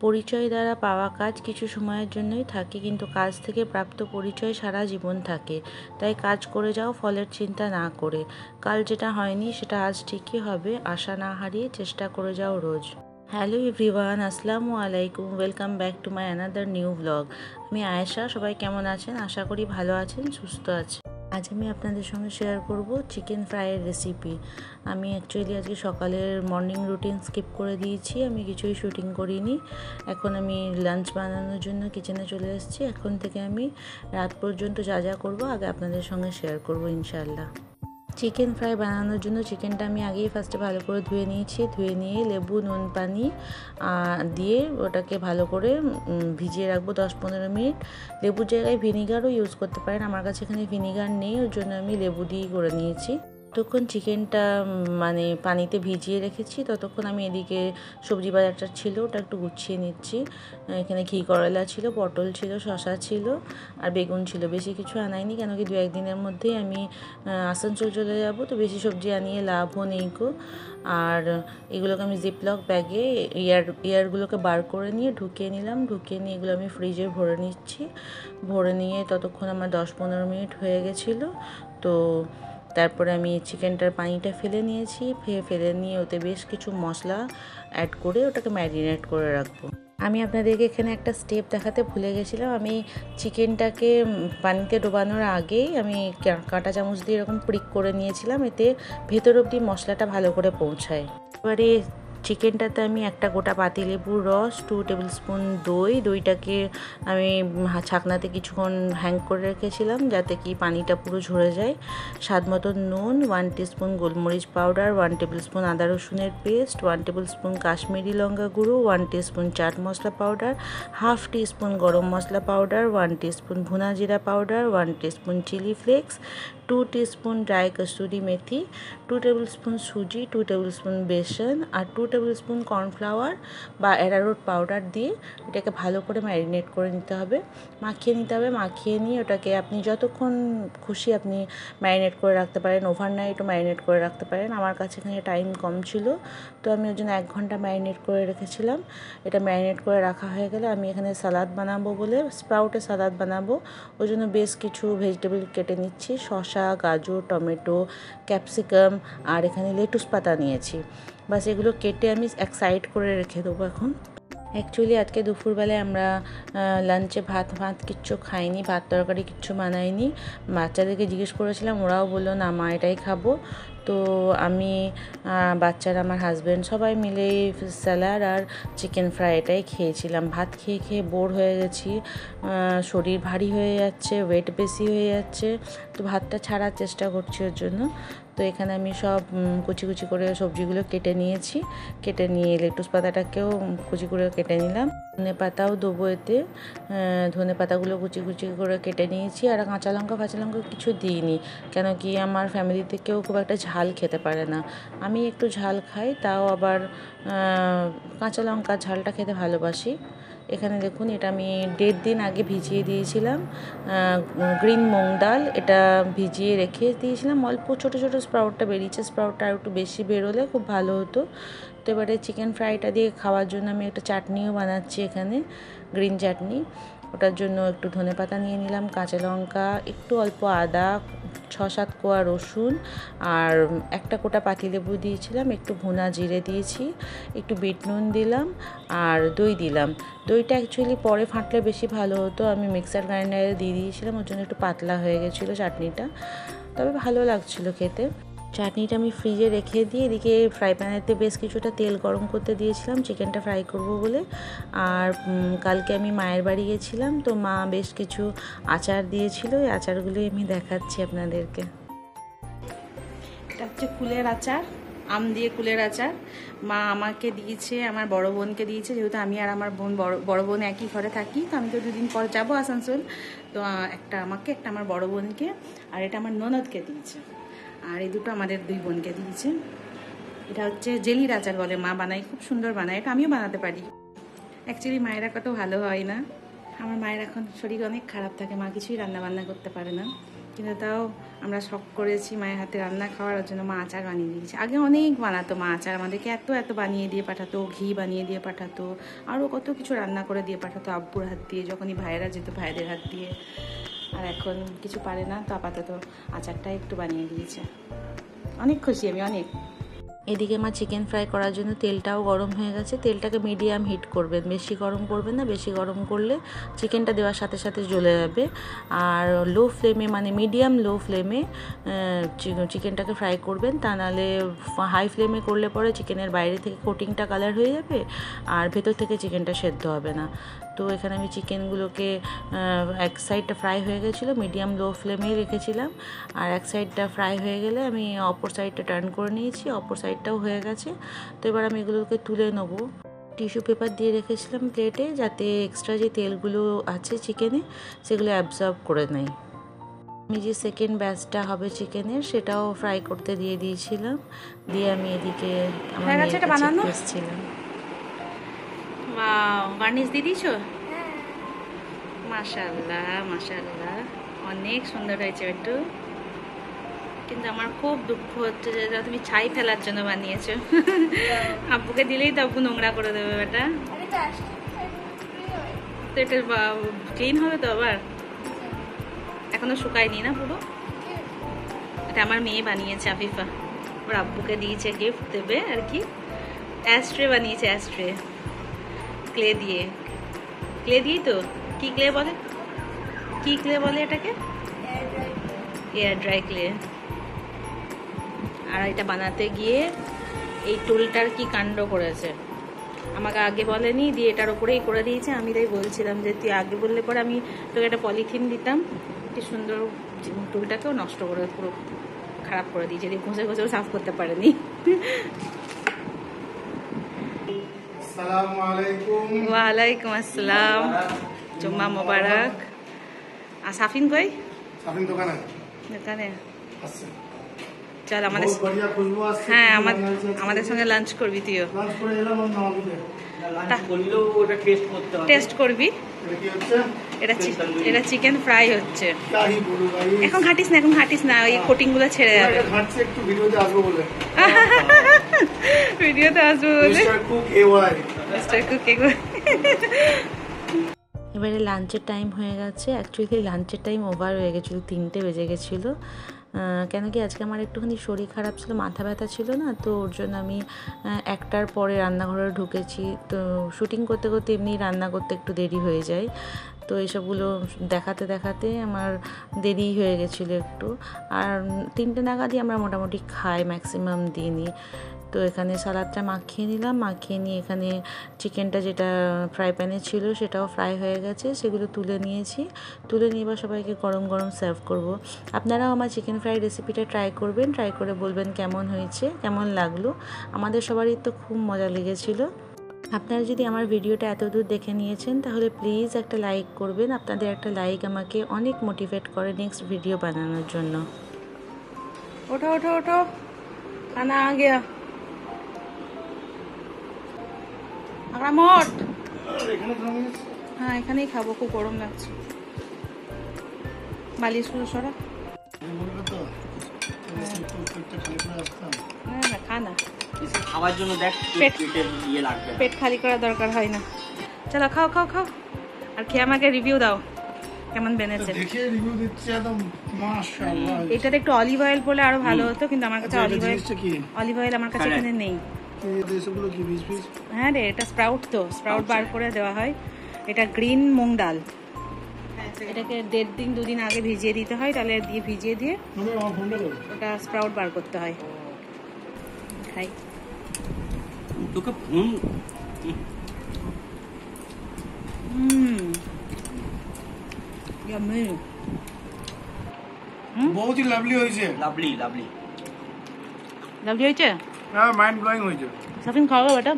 পরিচয় দ্বারা পাওয়া কাজ কিছু সময়ের জন্যই থাকে, কিন্তু কাজ থেকে প্রাপ্ত পরিচয় সারা জীবন থাকে। তাই কাজ করে যাও ফলের চিন্তা না করে। কাল যেটা হয়নি সেটা আজ ঠিকই হবে, আশা না হারিয়ে চেষ্টা করে যাও রোজ। হ্যালো এভরিওয়ান, আসসালামু আলাইকুম, welcome back to my another new blog. আমি আয়েশা। সবাই কেমন আছেন? আশা করি ভালো আছেন, সুস্থ আছেন। আজ আমি আপনাদের সঙ্গে শেয়ার করব চিকেন ফ্রাইয়ের রেসিপি। আমি অ্যাকচুয়ালি আজকে সকালের মর্নিং রুটিন স্কিপ করে দিয়েছি, আমি কিছুই শুটিং করিনি। এখন আমি লাঞ্চ বানানোর জন্য কিচেনে চলে এসেছি। এখন থেকে আমি রাত পর্যন্ত যা যা করবো আগে আপনাদের সঙ্গে শেয়ার করব ইনশাআল্লাহ। চিকেন ফ্রাই বানানোর জন্য চিকেনটা আমি আগেই ফার্স্টে ভালো করে ধুয়ে নিয়েছি। ধুয়ে নিয়ে লেবু, নুন, পানি দিয়ে ওটাকে ভালো করে ভিজিয়ে রাখবো 10-15 মিনিট। লেবুর জায়গায় ভিনিগারও ইউজ করতে পারেন, আমার কাছে এখানে ভিনিগার নেই, ওর জন্য আমি লেবু দিয়েই করে নিয়েছি। ততক্ষণ চিকেনটা মানে পানিতে ভিজিয়ে রেখেছি, ততক্ষণ আমি এদিকে সবজি বাজারটা ছিল ওটা একটু গুছিয়ে নিচ্ছি। এখানে ঘি করলা ছিল, পটল ছিল, শসা ছিল আর বেগুন ছিল। বেশি কিছু আনাইনি, কেন কি 2-1 দিনের মধ্যেই আমি আসানসোল চলে যাব, তো বেশি সবজি আনিয়ে লাভও নেই গো। আর এগুলোকে আমি জিপলক ব্যাগে ইয়ারগুলোকে বার করে নিয়ে ঢুকিয়ে নিলাম। ঢুকিয়ে নিয়ে এগুলো আমি ফ্রিজে ভরে নিচ্ছি। ভরে নিয়ে ততক্ষণ আমার 10-15 মিনিট হয়ে গেছিলো। তো তারপরে আমি চিকেনটার পানিটা ফেলে নিয়েছি। ফেলে নিয়ে ওতে বেশ কিছু মশলা অ্যাড করে ওটাকে ম্যারিনেট করে রাখবো। আমি আপনাদেরকে এখানে একটা স্টেপ দেখাতে ভুলে গেছিলাম। আমি চিকেনটাকে পানিতে ডোবানোর আগেই আমি কাঁটা চামচ দিয়ে এরকম প্রিক করে নিয়েছিলাম, এতে ভেতর অবধি মশলাটা ভালো করে পৌঁছায়। এবারে চিকেনটাতে আমি একটা গোটা পাতিলেবুর রস, 2 টেবিল স্পুন দইটাকে আমি ছাকনাতে কিছুক্ষণ হ্যাং করে রেখেছিলাম যাতে কি পানিটা পুরো ঝরে যায়। স্বাদ মতো নুন, 1 টিস্পুন গোলমরিচ পাউডার, 1 টেবিল স্পুন আদা রসুনের পেস্ট, 1 টেবিল স্পুন কাশ্মীরি লঙ্কা গুঁড়ো, 1 teaspoon chaat masala powder, half teaspoon garam masala powder, 1 teaspoon ভুনা জিরা পাউডার, 1 টিস্পুন চিলি ফ্লেক্স, 2 টিস্পুন ড্রাই কসুরি মেথি, 2 টেবিল স্পুন সুজি, 2 টেবিল স্পুন বেসন আর 2 টেবিল স্পুন কর্নফ্লাওয়ার বা অ্যারারুট পাউডার দিয়ে এটাকে ভালো করে ম্যারিনেট করে নিতে হবে, মাখিয়ে নিতে হবে। মাখিয়ে নিয়ে ওটাকে আপনি যতক্ষণ খুশি আপনি ম্যারিনেট করে রাখতে পারেন, ওভারনাইটও ম্যারিনেট করে রাখতে পারেন। আমার কাছে এখানে টাইম কম ছিল, তো আমি ওর জন্য 1 ঘন্টা ম্যারিনেট করে রেখেছিলাম। এটা ম্যারিনেট করে রাখা হয়ে গেলে আমি এখানে সালাদ বানাবো বলে স্প্রাউটের সালাদ বানাবো, ওই জন্য বেশ কিছু ভেজিটেবল কেটে নিচ্ছি। শসা, গাজর, টমেটো, ক্যাপসিকাম আর এখানে লেটুস পাতা নিয়েছি। বাস এগুলো কেটে আমি এক সাইড করে রেখে দেবো এখন। অ্যাকচুয়ালি আজকে দুপুরবেলায় আমরা লাঞ্চে ভাত কিচ্ছু খাইনি, ভাত তরকারি কিচ্ছু বানাইনি। বাচ্চাদেরকে জিজ্ঞেস করেছিলাম, ওরাও বললো না মা এটাই খাবো। তো আমি বাচ্চারা, আমার হাজব্যান্ড সবাই মিলে স্যালাড আর চিকেন ফ্রাই এটাই খেয়েছিলাম। ভাত খেয়ে খেয়ে বোর হয়ে গেছি, শরীর ভারী হয়ে যাচ্ছে, ওয়েট বেশি হয়ে যাচ্ছে, তো ভাতটা ছাড়ার চেষ্টা করছি ওর জন্য। তো এখানে আমি সব কুচি কুচি করে সবজিগুলো কেটে নিয়েছি। কেটে নিয়ে লেটুস পাতাটাকেও কুচি করে কেটে নিলাম। ধনে পাতাও দেবো এতে, ধনে পাতাগুলো কুচি কুচি করে কেটে নিয়েছি। আর কাঁচা লঙ্কা কিছু দিইনি, কেন কি আমার ফ্যামিলিতে কেউ খুব একটা ঝাল খেতে পারে না। আমি একটু ঝাল খাই, তাও আবার কাঁচা লঙ্কা ঝালটা খেতে ভালোবাসি। এখানে দেখুন, এটা আমি 1.5 দিন আগে ভিজিয়ে দিয়েছিলাম গ্রিন মুগ ডাল, এটা ভিজিয়ে রেখে দিয়েছিলাম। অল্প ছোটো ছোটো স্প্রাউটটা বেরিয়েছে, স্প্রাউটটা আর একটু বেশি বেরোলে খুব ভালো হতো। তো এবারে চিকেন ফ্রাইটা দিয়ে খাওয়ার জন্য আমি একটা চাটনিও বানাচ্ছি এখানে, গ্রিন চাটনি। ওটার জন্য একটু ধনেপাতা নিয়ে নিলাম, কাঁচা লঙ্কা, একটু অল্প আদা, 6-7 কোয়া রসুন আর একটা কোটা পাতিলেবু দিয়েছিলাম, একটু ভুনা জিরে দিয়েছি, একটু বিট নুন দিলাম আর দই দিলাম। দইটা অ্যাকচুয়ালি পরে ফাটলে বেশি ভালো হতো, আমি মিক্সার গ্রাইন্ডারে দিয়ে দিয়েছিলাম, ওর জন্য একটু পাতলা হয়ে গেছিলো চাটনিটা, তবে ভালো লাগছিলো খেতে। চাটনিটা আমি ফ্রিজে রেখে দিয়ে এদিকে ফ্রাই প্যানেতে বেশ কিছুটা তেল গরম করতে দিয়েছিলাম চিকেনটা ফ্রাই করব বলে। আর কালকে আমি মায়ের বাড়ি গেছিলাম, তো মা বেশ কিছু আচার দিয়েছিল, ওই আচারগুলোই আমি দেখাচ্ছি আপনাদেরকে। এটা হচ্ছে কুলের আচার, আম দিয়ে কুলের আচার। মা আমাকে দিয়েছে, আমার বড় বোনকে দিয়েছে, যেহেতু আমি আর আমার বড় বোন একই ঘরে থাকি, তো আমি তো 2 দিন পর যাবো আসানসোল, তো একটা আমাকে, একটা আমার বড় বোনকে, আর এটা আমার ননদকে দিয়েছে, আর এই দুটো আমাদের 2 বোনকে দিয়েছে। এটা হচ্ছে জেলির আচার বলে, মা বানায়, খুব সুন্দর বানায়, এটা আমিও বানাতে পারি। অ্যাকচুয়ালি মায়েরা কত ভালো হয় না, আমার মায়ের এখন শরীর অনেক খারাপ থাকে, মা কিছুই রান্না বান্না করতে পারে না, কিন্তু তাও আমরা শখ করেছি মায়ের হাতে রান্না খাওয়ার জন্য। মা আচার বানিয়ে দিয়েছে। আগে অনেক বানাতো মা আচার, আমাদেরকে এত এত বানিয়ে দিয়ে পাঠাতো, ঘি বানিয়ে দিয়ে পাঠাতো, আরও কত কিছু রান্না করে দিয়ে পাঠাতো আব্বুর হাত দিয়ে, যখনই ভাইয়েরা যেত ভাইদের হাত দিয়ে। আর এখন কিছু পারে না, তো আপাতত আচারটা একটু বানিয়ে দিয়েছে। অনেক খুশি আমি, অনেক। এদিকে মা চিকেন ফ্রাই করার জন্য তেলটাও গরম হয়ে গেছে। তেলটাকে মিডিয়াম হিট করবেন, বেশি গরম করবেন না, বেশি গরম করলে চিকেনটা দেওয়ার সাথে সাথে জ্বলে যাবে। আর লো ফ্লেমে, মানে মিডিয়াম লো ফ্লেমে চিকেনটাকে ফ্রাই করবেন, তা নাহলে হাই ফ্লেমে করলে পরে চিকেনের বাইরে থেকে কোটিংটা কালার হয়ে যাবে আর ভেতর থেকে চিকেনটা সেদ্ধ হবে না। তো এখানে আমি চিকেনগুলোকে এক সাইডটা ফ্রাই হয়ে গেছিলো, মিডিয়াম লো ফ্লেমেই রেখেছিলাম। আর এক সাইডটা ফ্রাই হয়ে গেলে আমি অপর সাইডটা টার্ন করে নিয়েছি, অপর সাইডটাও হয়ে গেছে। তো এবার আমি এগুলোকে তুলে নেবো। টিস্যু পেপার দিয়ে রেখেছিলাম প্লেটে, যাতে এক্সট্রা যে তেলগুলো আছে চিকেনে সেগুলো অ্যাবজর্ব করে নেয়। আমি যে সেকেন্ড ব্যাচটা হবে চিকেনের সেটাও ফ্রাই করতে দিয়ে দিয়েছিলাম, দিয়ে আমি এদিকে আমার এসেছিলাম। গার্নিশ দিয়ে দিয়েছো? মাশাআল্লাহ মাশাআল্লাহ, অনেক সুন্দর হয়েছে একটু। কিন্তু আমার খুব দুঃখ হচ্ছে যে তুমি ছাই ফেলার জন্য বানিয়েছো। আব্বুকে দিলেই তো আব্বু নোংরা করে দেবে বেটা। তো এটা ক্লিন হবে তো আবার? এখনো শুকায়নি না পুরো? এটা আমার মেয়ে বানিয়েছে, আফিফা। ওর আব্বুকে দিয়েছে, গিফট দেবে আর কি। অ্যাস্ট্রে বানিয়েছে, অ্যাস্ট্রে ক্লে দিয়ে। ক্লে দিয়েই তো, কি ক্লে বলে, কি ক্লে বলে এটাকে? Air dry clay. আর এটা বানাতে গিয়ে এই টুলটার কি কাণ্ড করেছে, আমাকে আগে বলেনি, দিয়ে এটার উপরেই করে দিয়েছে। আমি তাই বলছিলাম যে তুই আগে বললে পরে আমি তোকে একটা পলিথিন দিতাম। কি সুন্দর টুলটাকেও নষ্ট করে, পুরো খারাপ করে দিয়েছে, দিয়ে ঘষে ঘষেও সাফ করতে পারেনি। ওয়ালাইকুম আসসালাম, জুম্মা মোবারক। আর সাফিন কই? সাফিন দোকানে। দোকানে চল আমাদের, হ্যাঁ আমাদের সঙ্গে লাঞ্চ করবি তুইও। টেস্ট করবি। এটা চিকেন ফ্রাই হচ্ছে। এখন ঘাটিস না, এখন ঘাটিস না, ওই কোটিং গুলো ছেড়ে যাবে। ভিডিওতে আসবো বলে এবারে লাঞ্চের টাইম হয়ে গেছে। অ্যাকচুয়ালি লাঞ্চের টাইম ওভার হয়ে গেছিলো, 3টে বেজে গেছিলো। কেন কি আজকে আমার একটুখানি শরীর খারাপ ছিল, মাথা ব্যথা ছিল না, তো ওর জন্য আমি 1টার পরে রান্নাঘরে ঢুকেছি। তো শুটিং করতে করতে এমনি রান্না করতে একটু দেরি হয়ে যায়, তো এসবগুলো দেখাতে দেখাতে আমার দেরি হয়ে গেছিলো একটু। আর 3টে নাগাদই আমরা মোটামুটি খাই ম্যাক্সিমাম দিনই। তো এখানে সালাদটা মাখিয়ে নিলাম, মাখিয়ে নিয়ে এখানে চিকেনটা যেটা ফ্রাই প্যানে ছিল সেটাও ফ্রাই হয়ে গেছে, সেগুলো তুলে নিয়েছি। তুলে নিয়ে এবার সবাইকে গরম গরম সার্ভ করব। আপনারাও আমার চিকেন ফ্রাই রেসিপিটা ট্রাই করবেন, ট্রাই করে বলবেন কেমন হয়েছে, কেমন লাগলো। আমাদের সবারই তো খুব মজা লেগেছিলো। আপনারা যদি আমার ভিডিওটা এত দূর দেখে নিয়েছেন তাহলে প্লিজ একটা লাইক করবেন। আপনাদের একটা লাইক আমাকে অনেক মোটিভেট করে নেক্সট ভিডিও বানানোর জন্য। ওঠো ওঠো ওঠো, খানা আ গিয়া। হ্যাঁ এখানেই খাবো, খুব গরম লাগছে। বালিশ গুলো সরা। না খানা খাওয়ার জন্য দেখ, পেট খালি করার দরকার হয় না। চলো খাও খাও খাও, আর খেয়ে আমাকে রিভিউ দাও কেমন বেনেছে। এটাতে একটু অলিভ অয়েল বলে আরো ভালো হতো, কিন্তু আমার কাছে অলিভ অয়েল আমার কাছে এখানে নেই। হ্যাঁ রে, এটা স্প্রাউট, তো স্প্রাউট বার করে দেওয়া হয়। এটা গ্রিন মুগ ডাল, এটাকে 1.5 দিন 2 দিন আগে ভিজিয়ে দিতে হয়, তাহলে দিয়ে ভিজিয়ে দিয়ে ওটা স্প্রাউট বার করতে হয়। খাই बहुत ही लवली হয়েছে। লাভলি লাভলি লাভলি হয়েছে, হ্যাঁ মাইন্ড ব্লোয়িং হয়েছে। সাফিন খাওয়া বেটা,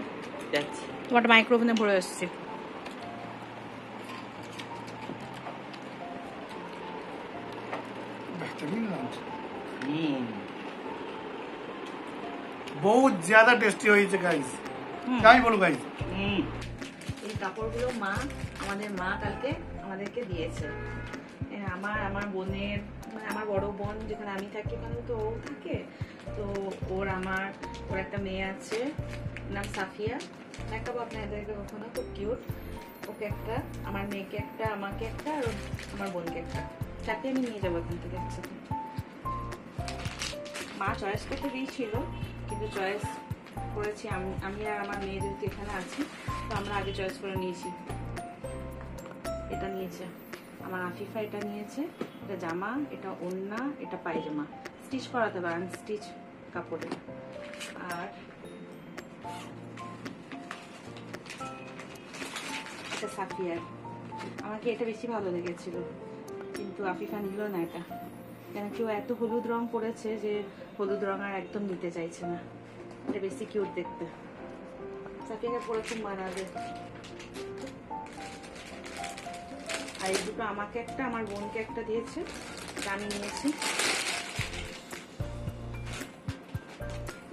তোমার মাইক্রোফোনে পড়ে আসছে। बेहतरीन लंच, बहुत ज्यादा टेस्टी হয়েছে गाइस। তাই বলো गाइस। এই কাপড়গুলো আমাদের মা কালকে আমাদেরকে দিয়েছে। আমার বোনের মানে আমার বড় বোন যেখানে আমি থাকি ওখানে তো ও থাকে, তো ওর একটা মেয়ে আছে, নাম সাফিয়া। দেখাবো আপনাদেরকে কখনো, খুব কিউট। ওকে একটা, আমার মেয়েকে একটা, আমাকে একটা, আর আমার বোনকে একটা, চারটে আমি নিয়ে যাবো এখান থেকে একসাথে। মা চয়েস করতে দিয়েছিল, কিন্তু চয়েস করেছি আমি আর আমার মেয়ে যেহেতু এখানে আছি, তো আমরা আগে চয়েস করে নিয়েছি। এটা নিয়েছে আমার আফিফা, এটা নিয়েছে, এটা জামা, এটা ওড়না, এটা পায়জামা, স্টিচ করাতে হবে, আনস্টিচ কাপড়ে। আর এটা সাফিয়ার, আমাকে এটা বেশি ভালো লেগেছিল, কিন্তু আফিফা নিল না এটা, কেন কি ও এত হলুদ রং করেছে যে হলুদ রং আর একদম নিতে চাইছে না। এটা বেশি কিউট দেখতে, সাফিয়াকে পরে খুব মানাবে। আর এই দুটো আমাকে একটা, আমার বোনকে একটা দিয়েছে, এটা আমি নিয়েছি।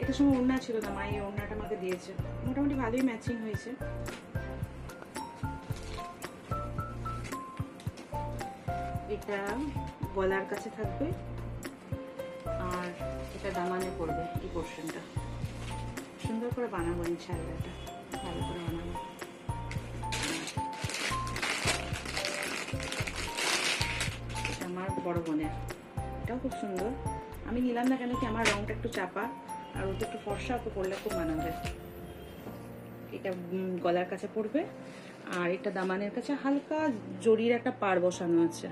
এটার সময় ওড়না ছিল না, মা এই ওড়নাটা আমাকে দিয়েছে, মোটামুটি ভালোই ম্যাচিং হয়েছে। এটা গলার কাছে থাকবে, আর এটা দামানে পড়বে, এই পোর্শনটা সুন্দর করে বানাবো ইনশাআল্লাহ, এটা ভালো করে বানাবো। এটা আমার বড় বোনের, এটাও খুব সুন্দর। আমি নিলাম না কেন কি আমার রংটা একটু চাপা, আর ওটা একটু ফর্সা, ওকে পরলে খুব মানাবে। এটা গলার কাছে পড়বে, আর এটা দামানের কাছে হালকা জরির একটা পাড় বসানো আছে।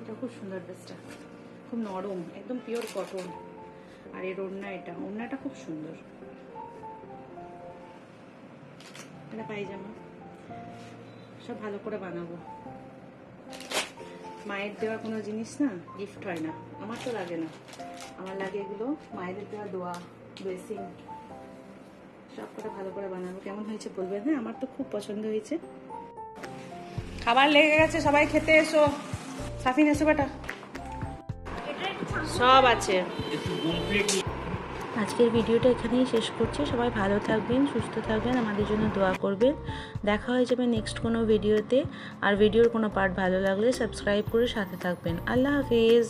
এটা খুব সুন্দর ড্রেসটা, খুব নরম, একদম পিওর কটন। আর এর ওড়নাটা খুব সুন্দর। এটা পায়জামা, সব ভালো করে বানাবো। মায়ের দেওয়া কোনো জিনিস না গিফট হয় না, আমার তো লাগে না, আমার লাগে এগুলো মায়েদের দেওয়া দোয়া, ব্লেসিং, সব করে ভালো করে বানাবো। কেমন হয়েছে বলবেন, হ্যাঁ আমার তো খুব পছন্দ হয়েছে। খাবার লেগে গেছে, সবাই খেতে এসো। সাফিন এসো বেটা, সব আছে। আজকের ভিডিওটা এখানেই শেষ করছি। সবাই ভালো থাকবেন, সুস্থ থাকবেন, আমাদের জন্য দোয়া করবেন। দেখা হয়ে যাবে নেক্সট কোনো ভিডিওতে। আর ভিডিওর কোনো পার্ট ভালো লাগলে সাবস্ক্রাইব করে সাথে থাকবেন। আল্লাহ হাফিজ।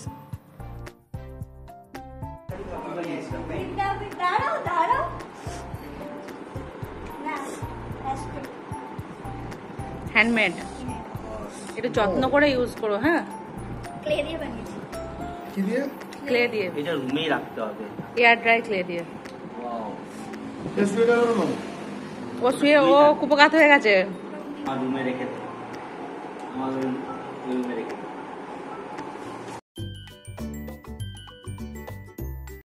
হ্যান্ডমেড, একটু যত্ন করে ইউজ করো। হ্যাঁ, ক্লে দিয়ে বানিয়েছি। কি দিয়ে? ক্লে দিয়ে, এটা রুমেই রাখতে হবে, এয়ার ড্রাই ক্লে দিয়ে। টেস্ট হয়ে গেল না? ও শুয়ে কুপকাত হয়ে গেছে। আমার রুমে রেখে দে, আমার রুমে রেখে দে।